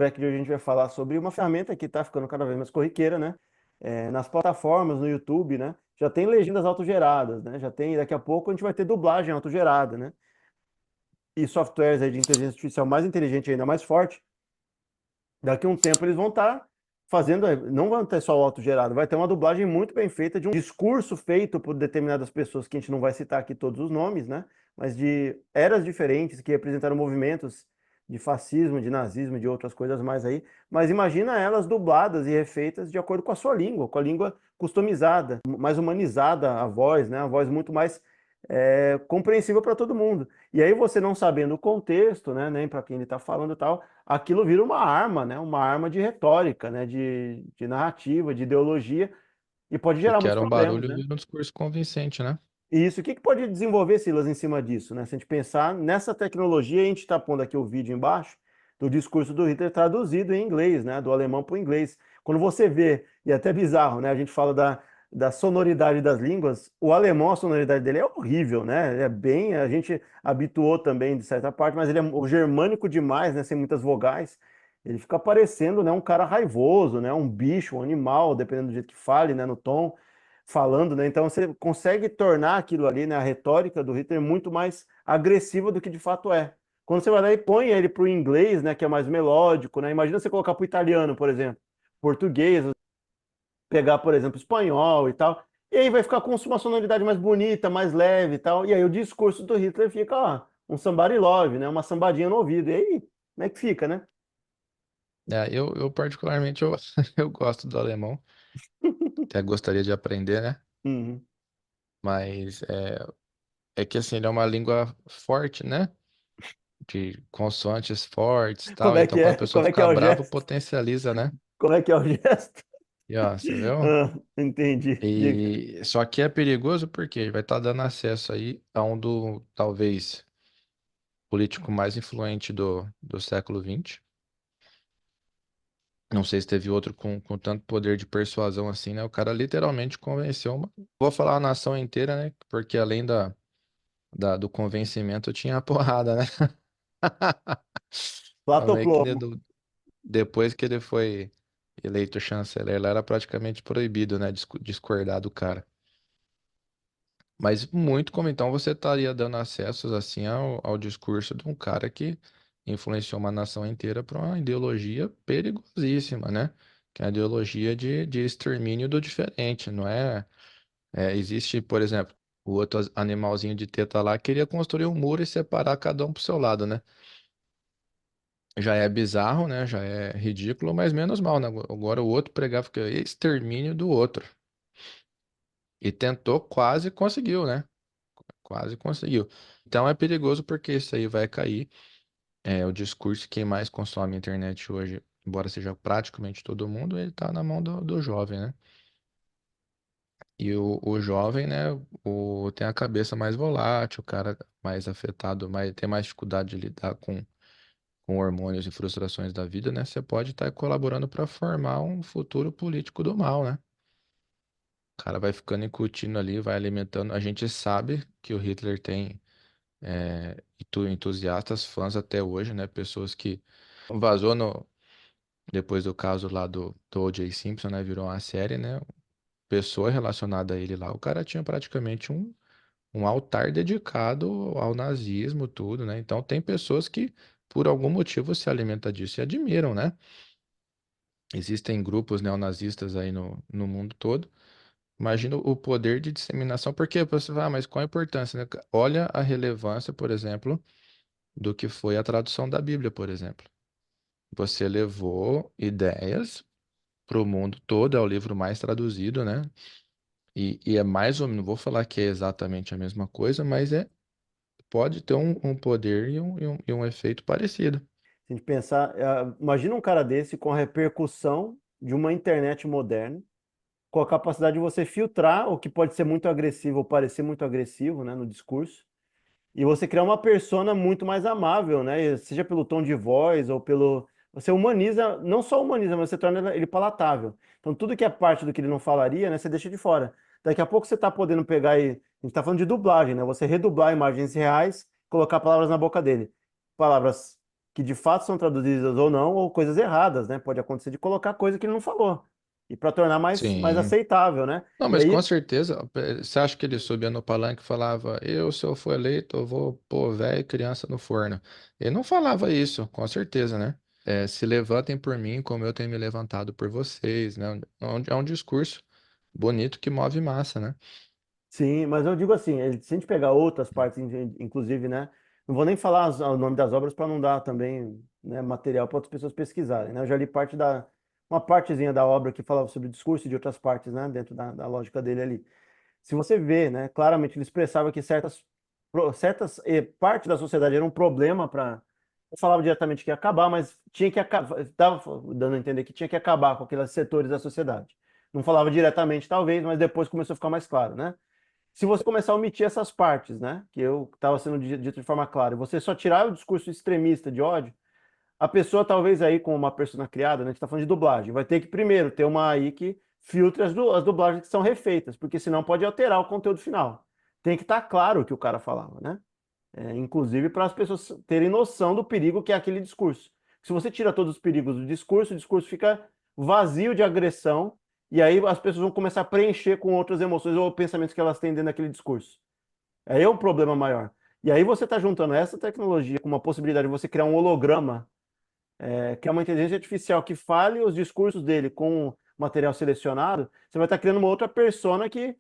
Break de hoje a gente vai falar sobre uma ferramenta que está ficando cada vez mais corriqueira, né? Nas plataformas, no YouTube, né? Já tem legendas autogeradas, né? Já tem, daqui a pouco a gente vai ter dublagem autogerada, né? E softwares aí de inteligência artificial mais inteligente e ainda mais forte, daqui a um tempo eles vão estar fazendo, não vão ter só o autogerado, vai ter uma dublagem muito bem feita de um discurso feito por determinadas pessoas, que a gente não vai citar aqui todos os nomes, né? Mas de eras diferentes que representaram movimentos de fascismo, de nazismo, de outras coisas mais aí. Mas imagina elas dubladas e refeitas de acordo com a língua, com a língua customizada, mais humanizada a voz, né? A voz muito mais compreensível para todo mundo. E aí você não sabendo o contexto, né, nem para quem ele está falando e tal, aquilo vira uma arma, né? Uma arma de retórica, né? De narrativa, de ideologia, e pode O gerar que muitos era um problemas, barulho né? vira um discurso convincente, né? E isso, o que que pode desenvolver, Silas, em cima disso, né? Se a gente pensar nessa tecnologia, a gente está pondo aqui o vídeo embaixo do discurso do Hitler traduzido em inglês, né? Do alemão para o inglês. Quando você vê, e é até bizarro, né? A gente fala da sonoridade das línguas, o alemão, a sonoridade dele é horrível, né? É bem, a gente habituou também de certa parte, mas ele é o germânico demais, né? Sem muitas vogais. Ele fica parecendo, né, um cara raivoso, né? Um bicho, um animal, dependendo do jeito que fale, né? No tom falando, né? Então você consegue tornar aquilo ali, né, a retórica do Hitler muito mais agressiva do que de fato é. Quando você vai lá e põe ele para o inglês, né, que é mais melódico, né? Imagina você colocar para o italiano, por exemplo, português, pegar, por exemplo, espanhol e tal, e aí vai ficar com uma sonoridade mais bonita, mais leve e tal. E aí o discurso do Hitler fica, ó, um somebody love, né? Uma sambadinha no ouvido. E aí, como é que fica, né? Eu particularmente, eu gosto do alemão. Até gostaria de aprender, né? Uhum. Mas é que assim, ele é uma língua forte, né? De consoantes fortes e Como tal. é Então, que quando a é? pessoa Como é que é fica o brava, gesto? potencializa, né? Como é que é o gesto? E ó, você viu? Ah, entendi. Diga. E só que é perigoso porque ele vai estar dando acesso aí a um do, talvez, político mais influente do século XX. Não sei se teve outro com tanto poder de persuasão assim, né? O cara literalmente convenceu uma. Vou falar a nação inteira, né? Porque além do convencimento tinha a porrada, né? Então, meio que Platoplomo. depois que ele foi eleito chanceler, lá era praticamente proibido, né? Discordar do cara. Mas muito como então você estaria dando acessos assim ao discurso de um cara que influenciou uma nação inteira para uma ideologia perigosíssima, né? Que é a ideologia de extermínio do diferente, não é? Existe, por exemplo, o outro animalzinho de teta lá queria construir um muro e separar cada um pro seu lado, né? Já é bizarro, né? Já é ridículo, mas menos mal, né? Agora o outro pregava que é extermínio do outro. E tentou, quase conseguiu, né? Quase conseguiu. Então é perigoso porque isso aí vai cair. É o discurso que mais consome a internet hoje, embora seja praticamente todo mundo, ele tá na mão do jovem, né? E o jovem, né, tem a cabeça mais volátil, o cara mais afetado, tem mais dificuldade de lidar com hormônios e frustrações da vida, né? Você pode estar colaborando para formar um futuro político do mal, né? O cara vai ficando incutindo ali, vai alimentando. A gente sabe que o Hitler tem entusiastas, fãs até hoje, né? Pessoas que vazou depois do caso lá do O.J. Simpson, né? Virou uma série, né? Pessoa relacionada a ele lá, o cara tinha praticamente um altar dedicado ao nazismo, tudo, né? Então tem pessoas que, por algum motivo, se alimentam disso e admiram, né? Existem grupos neonazistas aí no mundo todo. Imagina o poder de disseminação, porque você vai, mas qual a importância, né? Olha a relevância, por exemplo, do que foi a tradução da Bíblia, por exemplo. Você levou ideias para o mundo todo, é o livro mais traduzido, né? E é mais ou menos, não vou falar que é exatamente a mesma coisa, mas pode ter um poder e um efeito parecido. Se a gente pensar, imagina um cara desse com a repercussão de uma internet moderna, com a capacidade de você filtrar o que pode ser muito agressivo ou parecer muito agressivo, né, no discurso, e você criar uma persona muito mais amável, né, seja pelo tom de voz ou pelo... Você humaniza, não só humaniza, mas você torna ele palatável. Então tudo que é parte do que ele não falaria, né, você deixa de fora. Daqui a pouco você está podendo pegar e... A gente está falando de dublagem, né? Você redublar imagens reais, colocar palavras na boca dele. Palavras que de fato são traduzidas ou não, ou coisas erradas, né? Pode acontecer de colocar coisa que ele não falou. E para tornar mais Sim. aceitável, né? Não, E mas com aí, certeza, você acha que ele subia no palanque e falava, se eu for eleito, eu vou pôr velho e criança no forno. Ele não falava isso, com certeza, né? Se levantem por mim como eu tenho me levantado por vocês, né? É um discurso bonito que move massa, né? sim, mas eu digo assim, se a gente pegar outras partes, inclusive, né? Não vou nem falar o nome das obras para não dar também, né, material para outras pessoas pesquisarem, né? Eu já li uma partezinha da obra que falava sobre o discurso de outras partes, né? Dentro da lógica dele ali. Se você vê, né, claramente ele expressava que certas partes da sociedade eram um problema para. Não falava diretamente que ia acabar, mas tinha que acabar, estava dando a entender que tinha que acabar com aqueles setores da sociedade. Não falava diretamente, talvez, mas depois começou a ficar mais claro, né? Se você começar a omitir essas partes, né, que eu estava sendo dito de forma clara, e você só tirar o discurso extremista de ódio, a pessoa talvez aí com uma persona criada, né, a gente está falando de dublagem, vai ter que primeiro ter uma aí que filtre as dublagens que são refeitas, porque senão pode alterar o conteúdo final. Tem que estar claro o que o cara falava, né? Inclusive para as pessoas terem noção do perigo que é aquele discurso. Se você tira todos os perigos do discurso, o discurso fica vazio de agressão, e aí as pessoas vão começar a preencher com outras emoções ou pensamentos que elas têm dentro daquele discurso. Aí é um problema maior. E aí você está juntando essa tecnologia com uma possibilidade de você criar um holograma, que é uma inteligência artificial que fale os discursos dele com material selecionado, você vai estar criando uma outra persona que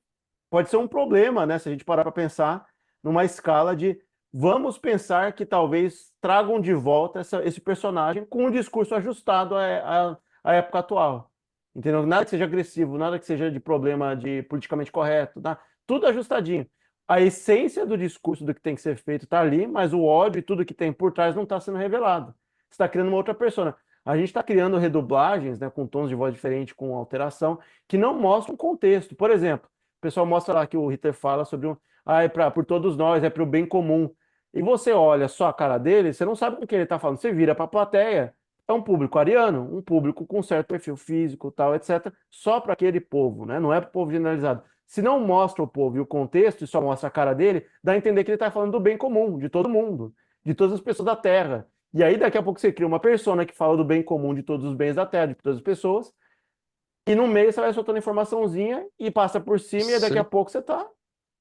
pode ser um problema, né? Se a gente parar para pensar numa escala de vamos pensar que talvez tragam de volta esse personagem com um discurso ajustado à época atual. Entendeu? Nada que seja agressivo, nada que seja de problema de politicamente correto, tá? Tudo ajustadinho. A essência do discurso do que tem que ser feito está ali, mas o ódio e tudo que tem por trás não está sendo revelado. Você está criando uma outra persona. A gente está criando redublagens, né, com tons de voz diferentes, com alteração, que não mostram contexto. Por exemplo, o pessoal mostra lá que o Ritter fala sobre é por todos nós, é para o bem comum. E você olha só a cara dele, você não sabe com quem ele está falando. Você vira para a plateia, é um público ariano, um público com certo perfil físico, tal, etc. Só para aquele povo, né? Não é para o povo generalizado. Se não mostra o povo e o contexto e só mostra a cara dele, dá a entender que ele está falando do bem comum, de todo mundo, de todas as pessoas da Terra. E aí daqui a pouco você cria uma persona que fala do bem comum de todos os bens da Terra, de todas as pessoas, e no meio você vai soltando informaçãozinha e passa por cima, e daqui a Cer- pouco você tá.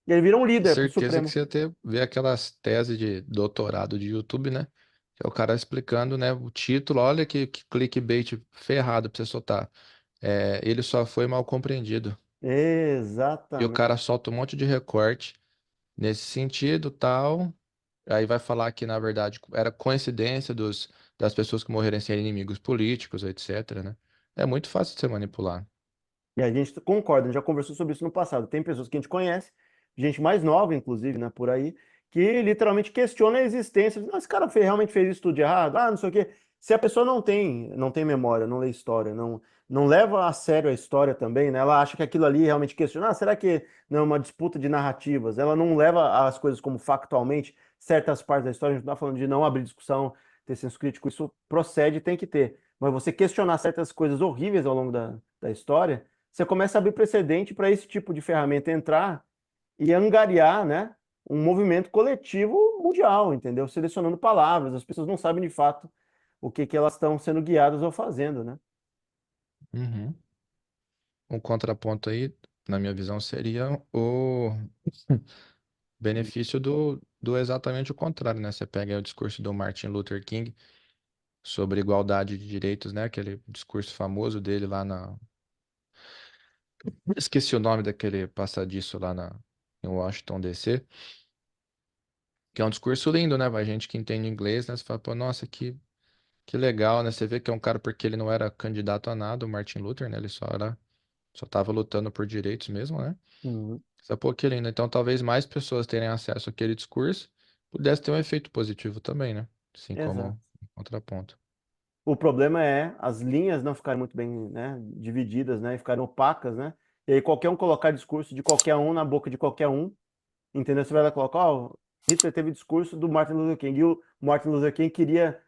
E ele vira um líder Certeza que supremo. você até vê aquelas teses de doutorado de YouTube, né? Que é o cara explicando, né, o título, olha que clickbait ferrado pra você soltar. Ele só foi mal compreendido. E o cara Exatamente. solta um monte de recorte nesse sentido, tal. Aí vai falar que, na verdade, era coincidência das pessoas que morreram serem inimigos políticos, etc, né? É muito fácil de você manipular. E a gente concorda, a gente já conversou sobre isso no passado. Tem pessoas que a gente conhece, gente mais nova, inclusive, né, por aí, que literalmente questiona a existência. Esse cara realmente fez isso tudo de errado? Ah, não sei o quê. Se a pessoa não tem memória, não lê história, não leva a sério a história também, né? Ela acha que aquilo ali realmente questiona. Ah, será que não é uma disputa de narrativas? Ela não leva as coisas como factualmente certas partes da história. A gente não está falando de não abrir discussão, ter senso crítico. Isso procede e tem que ter. Mas você questionar certas coisas horríveis ao longo da história, você começa a abrir precedente para esse tipo de ferramenta entrar e angariar, né, um movimento coletivo mundial, entendeu? Selecionando palavras, as pessoas não sabem de fato o que elas estão sendo guiadas ou fazendo, né? Uhum. Um contraponto aí, na minha visão, seria o benefício do exatamente o contrário, né? Você pega aí o discurso do Martin Luther King sobre igualdade de direitos, né? Aquele discurso famoso dele lá na... Esqueci o nome daquele passadiço lá em Washington, D.C., que é um discurso lindo, né? Pra gente que entende inglês, né? Você fala, pô, nossa, que legal, né? Você vê que é um cara porque ele não era candidato a nada, o Martin Luther, né? Ele só tava lutando por direitos mesmo, né? Uhum. Essa pô, que lindo. Então, talvez mais pessoas terem acesso àquele discurso pudesse ter um efeito positivo também, né? Assim Exato. como em contraponto. O problema é as linhas não ficarem muito bem, né, divididas, né, e ficarem opacas, né? E aí qualquer um colocar discurso de qualquer um na boca de qualquer um, entendeu? Você vai lá colocar, ó, Hitler teve discurso do Martin Luther King, e o Martin Luther King queria,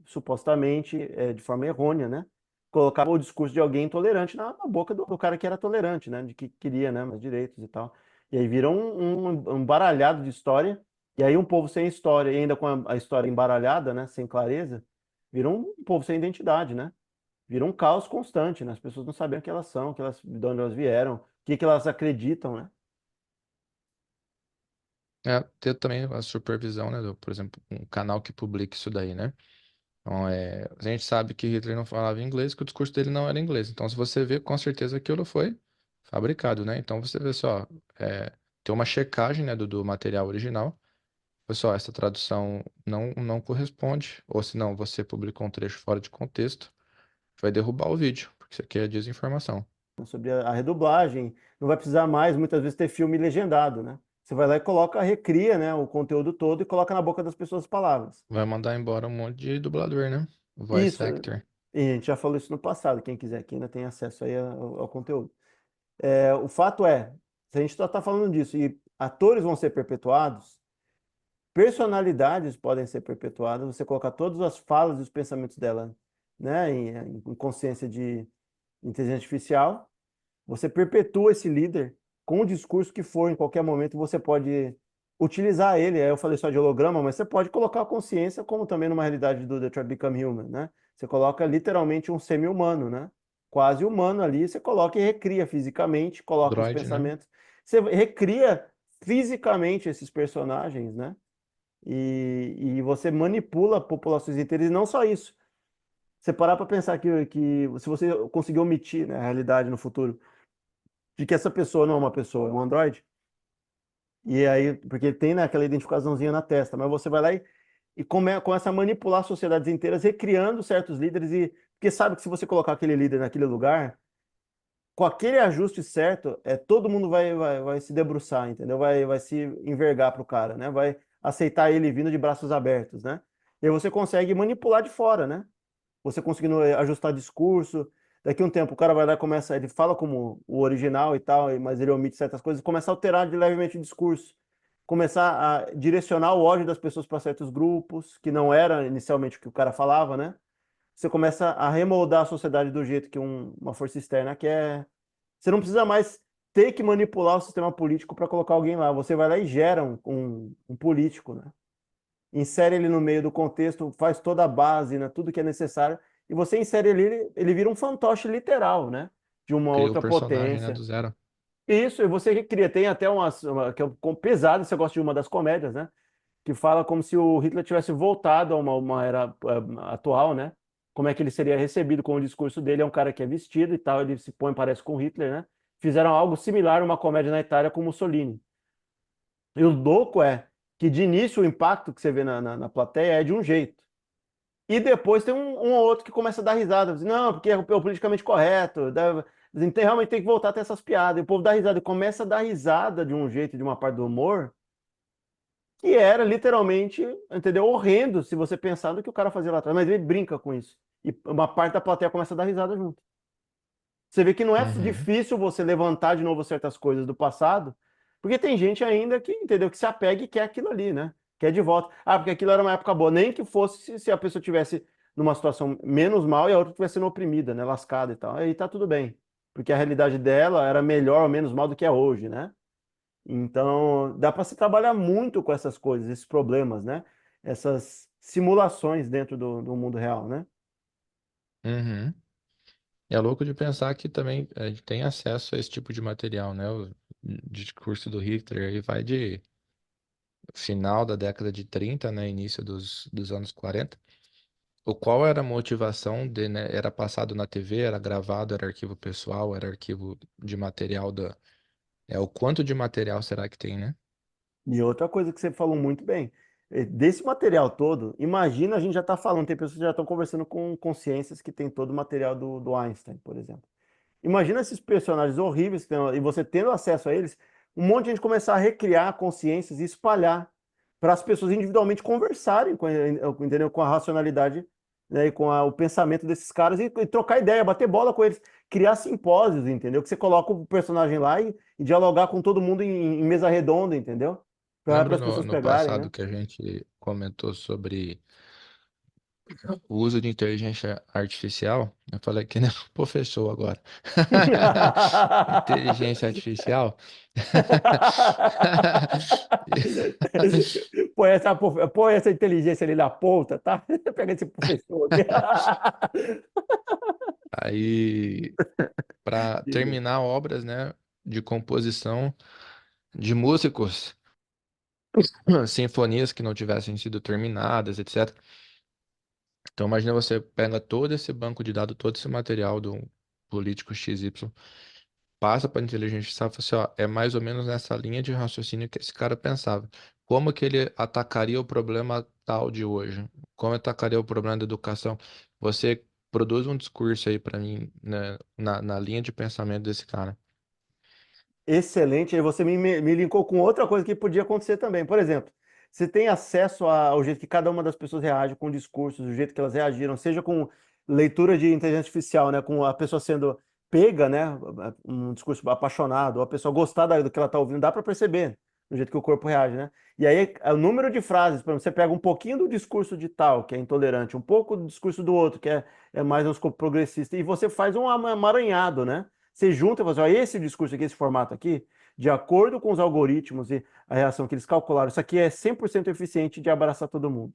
supostamente, de forma errônea, né? Colocava o discurso de alguém intolerante na boca do cara que era tolerante, né? De que queria, né, mais direitos e tal. E aí vira um baralhado de história E aí um povo sem história, e ainda com a história embaralhada, né, sem clareza, vira um povo sem identidade, né? Vira um caos constante, né? As pessoas não sabem o que elas são, de onde elas vieram, o que elas acreditam, né? É, ter também a supervisão, né, por exemplo, um canal que publique isso daí, né? Então, a gente sabe que Hitler não falava inglês, que o discurso dele não era inglês. Então, se você vê, com certeza aquilo foi fabricado, né? Então, você vê só, tem uma checagem, né, do material original. Pessoal, essa tradução não corresponde, ou se não, você publicou um trecho fora de contexto, vai derrubar o vídeo, porque isso aqui é desinformação. Sobre a redublagem, não vai precisar mais, muitas vezes, ter filme legendado, né? Você vai lá e coloca, recria, né, o conteúdo todo e coloca na boca das pessoas as palavras. Vai mandar embora um monte de dublador, né? Voice Isso, actor. e a gente já falou isso no passado, quem quiser aqui ainda tem acesso aí ao conteúdo. O fato é, se a gente só está falando disso e atores vão ser perpetuados, personalidades podem ser perpetuadas, você colocar todas as falas e os pensamentos dela, né, em consciência de inteligência artificial, você perpetua esse líder com o discurso que for, em qualquer momento você pode utilizar ele. Aí eu falei só de holograma, mas você pode colocar a consciência como também numa realidade do Detroit Become Human, né? Você coloca literalmente um semi-humano, né? Quase humano ali, você coloca e recria fisicamente, coloca os Droid, né? pensamentos. Você recria fisicamente esses personagens, né? E você manipula populações inteiras, e não só isso. Você parar para pensar que se você conseguir omitir, né, a realidade no futuro, de que essa pessoa não é uma pessoa, é um androide. E aí, porque tem, né, aquela identificaçãozinha na testa, mas você vai lá e começa a manipular sociedades inteiras, recriando certos líderes, e porque sabe que se você colocar aquele líder naquele lugar, com aquele ajuste certo, todo mundo vai se debruçar, entendeu? Vai se envergar pro cara, né? Vai aceitar ele vindo de braços abertos, né? E aí você consegue manipular de fora, né? Você conseguindo ajustar discurso. Daqui a um tempo o cara vai lá e começa, ele fala como o original e tal, mas ele omite certas coisas, começa a alterar levemente o discurso, começar a direcionar o ódio das pessoas para certos grupos, que não era inicialmente o que o cara falava, né? Você começa a remoldar a sociedade do jeito que uma força externa quer. Você não precisa mais ter que manipular o sistema político para colocar alguém lá. Você vai lá e gera um político, né? Insere ele no meio do contexto, faz toda a base, né, tudo que é necessário, e você insere ele vira um fantoche literal, né, de uma Cria o outra personagem, né, potência. do zero. Isso, e você recria, tem até que é pesado, você gosta de uma das comédias, né, que fala como se o Hitler tivesse voltado a uma era atual, né, como é que ele seria recebido com o discurso dele, é um cara que é vestido e tal, ele se põe, parece com Hitler, né, fizeram algo similar, uma comédia na Itália com Mussolini. E o louco é que de início o impacto que você vê na plateia é de um jeito. E depois tem um ou outro que começa a dar risada. Diz, não, porque é o politicamente correto. Realmente tem que voltar a ter essas piadas. E o povo dá risada. E começa a dar risada de um jeito, de uma parte do humor, que era literalmente, entendeu? Horrendo se você pensar no que o cara fazia lá atrás. Mas ele brinca com isso. E uma parte da plateia começa a dar risada junto. Você vê que não é Uhum. difícil você levantar de novo certas coisas do passado, porque tem gente ainda que, entendeu, que se apega e quer aquilo ali, né? Quer de volta. Ah, porque aquilo era uma época boa. Nem que fosse se a pessoa tivesse numa situação menos mal e a outra estivesse sendo oprimida, né? Lascada e tal. Aí tá tudo bem. Porque a realidade dela era melhor ou menos mal do que é hoje, né? Então, dá para se trabalhar muito com essas coisas, esses problemas, né? Essas simulações dentro do mundo real, né? Uhum. É louco de pensar que também a gente tem acesso a esse tipo de material, né? O discurso do Hitler aí vai de final da década de 30, né? Início dos anos 40. O qual era a motivação de, né? Era passado na TV, era gravado, era arquivo pessoal, era arquivo de material da. O quanto de material será que tem, né? E outra coisa que você falou muito bem, desse material todo, imagina a gente já está falando, tem pessoas que já estão conversando com consciências que tem todo o material do Einstein, por exemplo. Imagina esses personagens horríveis e você tendo acesso a eles, um monte de gente começar a recriar consciências e espalhar para as pessoas individualmente conversarem entendeu? Com a racionalidade, né, e com o pensamento desses caras e trocar ideia, bater bola com eles, criar simpósios, entendeu? Que você coloca o personagem lá e dialogar com todo mundo em mesa redonda, entendeu? Para Lembra as no, pessoas no pegarem, né? passado que a gente comentou sobre o uso de inteligência artificial, eu falei que nem o professor agora. Inteligência artificial. Põe essa inteligência ali na ponta, tá? Pega esse professor aqui. Aí, para Diga. terminar obras, né, de composição de músicos, sinfonias que não tivessem sido terminadas, etc. Então, imagina você pega todo esse banco de dados, todo esse material do político XY, passa para a inteligência artificial e fala assim, ó, é mais ou menos nessa linha de raciocínio que esse cara pensava. Como que ele atacaria o problema tal de hoje? Como atacaria o problema da educação? Você produz um discurso aí para mim, né, na linha de pensamento desse cara. Excelente. Aí você me linkou com outra coisa que podia acontecer também. Por exemplo, você tem acesso ao jeito que cada uma das pessoas reage com discursos, o jeito que elas reagiram, seja com leitura de inteligência artificial, né, com a pessoa sendo pega, né, um discurso apaixonado, ou a pessoa gostar do que ela está ouvindo, dá para perceber no jeito que o corpo reage, né? E aí, o número de frases, por exemplo, você pega um pouquinho do discurso de tal, que é intolerante, um pouco do discurso do outro, que é mais um escopo progressista, e você faz um amaranhado, né? Você junta e fala assim, ó, esse discurso aqui, esse formato aqui, de acordo com os algoritmos e a reação que eles calcularam, isso aqui é 100% eficiente de abraçar todo mundo.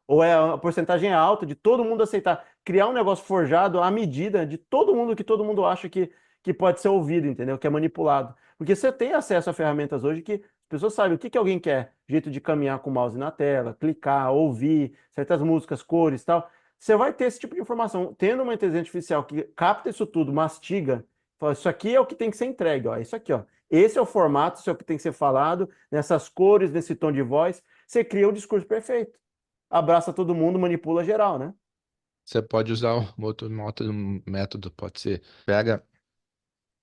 Ou a porcentagem é alta de todo mundo aceitar. Criar um negócio forjado à medida de todo mundo que todo mundo acha que pode ser ouvido, entendeu? Que é manipulado. Porque você tem acesso a ferramentas hoje que as pessoas sabem o que alguém quer. Jeito de caminhar com o mouse na tela, clicar, ouvir, certas músicas, cores e tal. Você vai ter esse tipo de informação. Tendo uma inteligência artificial que capta isso tudo, mastiga, fala, isso aqui é o que tem que ser entregue, ó. Isso aqui, ó. Esse é o formato, isso é o que tem que ser falado, nessas cores, nesse tom de voz. Você cria o discurso perfeito. Abraça todo mundo, manipula geral, né? Você pode usar um outro método, pode ser,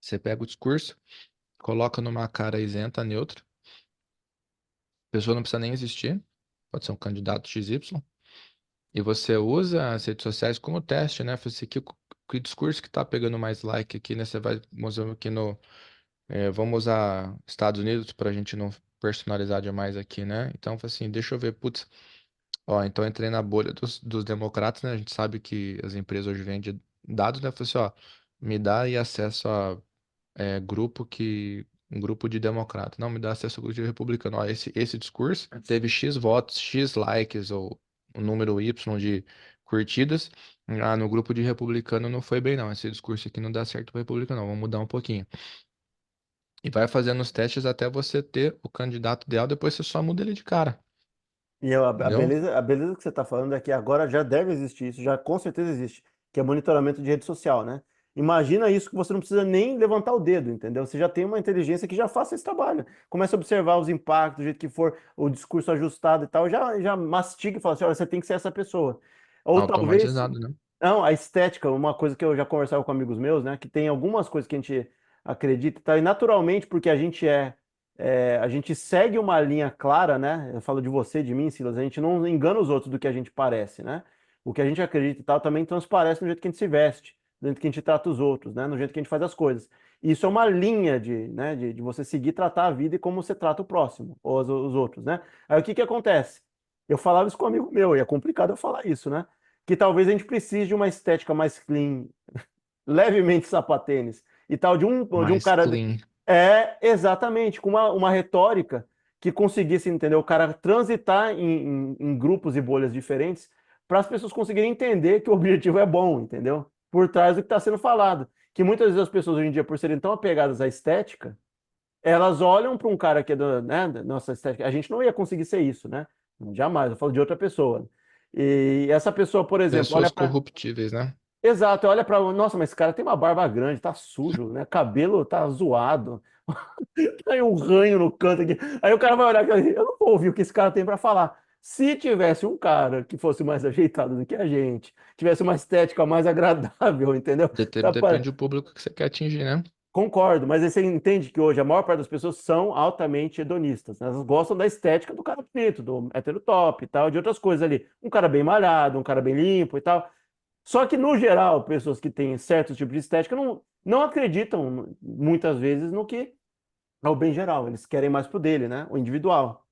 você pega o discurso, coloca numa cara isenta, neutra, a pessoa não precisa nem existir, pode ser um candidato XY, e você usa as redes sociais como teste, né? Fala assim, que discurso que tá pegando mais like aqui, né? Você vai usando aqui no. Vamos usar Estados Unidos para a gente não personalizar demais aqui, né? Então, fala assim, deixa eu ver, putz, ó, então eu entrei na bolha dos democratas, né? A gente sabe que as empresas hoje vendem dados, né? Fala assim, ó, me dá aí acesso a um grupo de democrata. Não, me dá acesso ao grupo de republicano. Ó, esse discurso teve X votos, X likes, ou um número Y de curtidas. Ah, no grupo de republicano não foi bem, não. Esse discurso aqui não dá certo para republicano, não. Vamos mudar um pouquinho. E vai fazendo os testes até você ter o candidato ideal, depois você só muda ele de cara. Entendeu? A beleza que você está falando é que agora já deve existir isso, já com certeza existe, que é monitoramento de rede social, né? Imagina isso que você não precisa nem levantar o dedo, entendeu? Você já tem uma inteligência que já faça esse trabalho. Começa a observar os impactos, do jeito que for, o discurso ajustado e tal, já mastiga e fala assim, olha, você tem que ser essa pessoa. Ou talvez, Automatizado, né? não, a estética, uma coisa que eu já conversava com amigos meus, né? Que tem algumas coisas que a gente acredita e tal, e naturalmente, porque a gente segue uma linha clara, né? Eu falo de você, de mim, Silas, a gente não engana os outros do que a gente parece, né? O que a gente acredita e tal também transparece no jeito que a gente se veste, no jeito que a gente trata os outros, né? No jeito que a gente faz as coisas. Isso é uma linha de você seguir tratar a vida e como você trata o próximo, ou os outros, né? Aí o que que acontece? Eu falava isso com um amigo meu, e é complicado eu falar isso, né? Que talvez a gente precise de uma estética mais clean, levemente sapatênis e tal, de um Mais cara. clean. Exatamente, com uma retórica que conseguisse, entender, o cara transitar em grupos e bolhas diferentes para as pessoas conseguirem entender que o objetivo é bom, entendeu? Por trás do que está sendo falado. Que muitas vezes as pessoas hoje em dia, por serem tão apegadas à estética, elas olham para um cara que é da nossa estética. A gente não ia conseguir ser isso, né? Jamais, eu falo de outra pessoa. E essa pessoa, por exemplo, olha Pessoas para. corruptíveis, né? Exato, olha para. Nossa, mas esse cara tem uma barba grande, tá sujo, né? Cabelo tá zoado. Aí um ranho no canto aqui. Aí o cara vai olhar aqui, eu não vou ouvir o que esse cara tem para falar. Se tivesse um cara que fosse mais ajeitado do que a gente, tivesse uma estética mais agradável, entendeu? Tá Depende do público que você quer atingir, né? Concordo, mas aí você entende que hoje a maior parte das pessoas são altamente hedonistas, né? Elas gostam da estética do cara bonito, do hétero top e tal, de outras coisas ali. Um cara bem malhado, um cara bem limpo e tal. Só que, no geral, pessoas que têm certos tipos de estética não acreditam muitas vezes no que é o bem geral. Eles querem mais pro dele, né? O individual.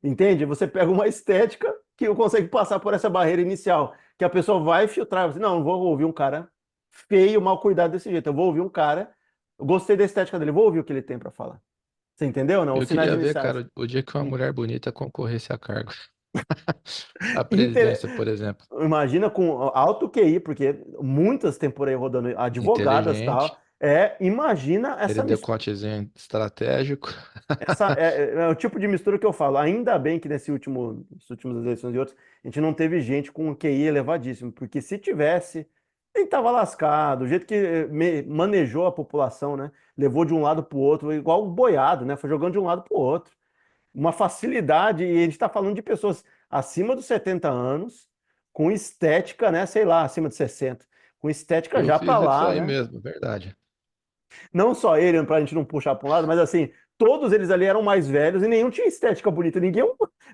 Entende? Você pega uma estética que consegue passar por essa barreira inicial, que a pessoa vai filtrar. Assim, não vou ouvir um cara feio, mal cuidado desse jeito. Eu vou ouvir um cara, eu gostei da estética dele, vou ouvir o que ele tem para falar. Você entendeu, não? Os Eu sinais queria ver, iniciais. cara, o dia que uma Hum. mulher bonita concorresse a cargo. A Inte- presidência, por exemplo. Imagina com alto QI, porque muitas tem por aí rodando advogadas e tal. Inteligente, Imagina aquele essa mistura. decotezinho estratégico. É o tipo de mistura que eu falo. Ainda bem que nas últimas eleições e outras, a gente não teve gente com um QI elevadíssimo, porque se tivesse, ele estava lascado. O jeito que manejou a população, né? Levou de um lado para o outro, igual um boiado, né? Foi jogando de um lado para o outro. Uma facilidade, e a gente está falando de pessoas acima dos 70 anos, com estética, né? Sei lá, acima de 60, com estética Eu já para fiz isso lá, aí né? mesmo, verdade. Não só ele, para a gente não puxar para um lado, mas assim, todos eles ali eram mais velhos e nenhum tinha estética bonita. Ninguém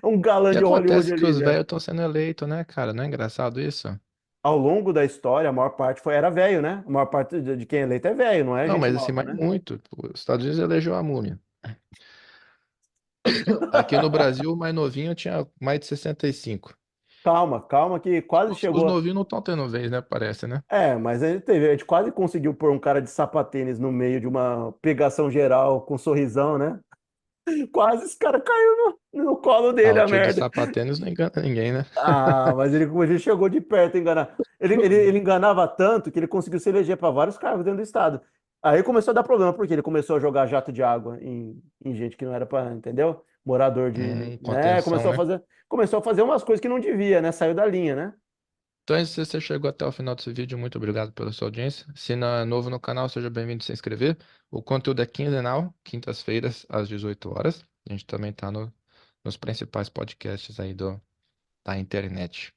é um galã E de Hollywood acontece que ali, os velho. velhos estão sendo eleitos, né, cara? Não é engraçado isso? Ao longo da história, a maior parte era velho, né? A maior parte de quem é eleito é velho, não é Não, gente mas assim, nova, mas né? muito. Os Estados Unidos elegeu a múmia. Aqui no Brasil, o mais novinho tinha mais de 65. Calma, calma, que quase Os chegou. novinhos não estão tendo vez, né? Parece, né? Mas a gente quase conseguiu pôr um cara de sapatênis no meio de uma pegação geral com um sorrisão, né? Quase esse cara caiu no colo Ah, dele, o a tio do merda. sapatênis não engana ninguém, né? Mas ele chegou de perto a enganar. Ele enganava tanto que ele conseguiu se eleger para vários cargos dentro do estado. Aí começou a dar problema, porque ele começou a jogar jato de água em gente que não era para, entendeu? Morador né? Contenção, né? Começou a fazer umas coisas que não devia, né? Saiu da linha, né? Então, se você chegou até o final desse vídeo, muito obrigado pela sua audiência. Se não é novo no canal, seja bem-vindo a se inscrever. O conteúdo é quinzenal, quintas-feiras, às 18 horas. A gente também está nos principais podcasts aí da internet.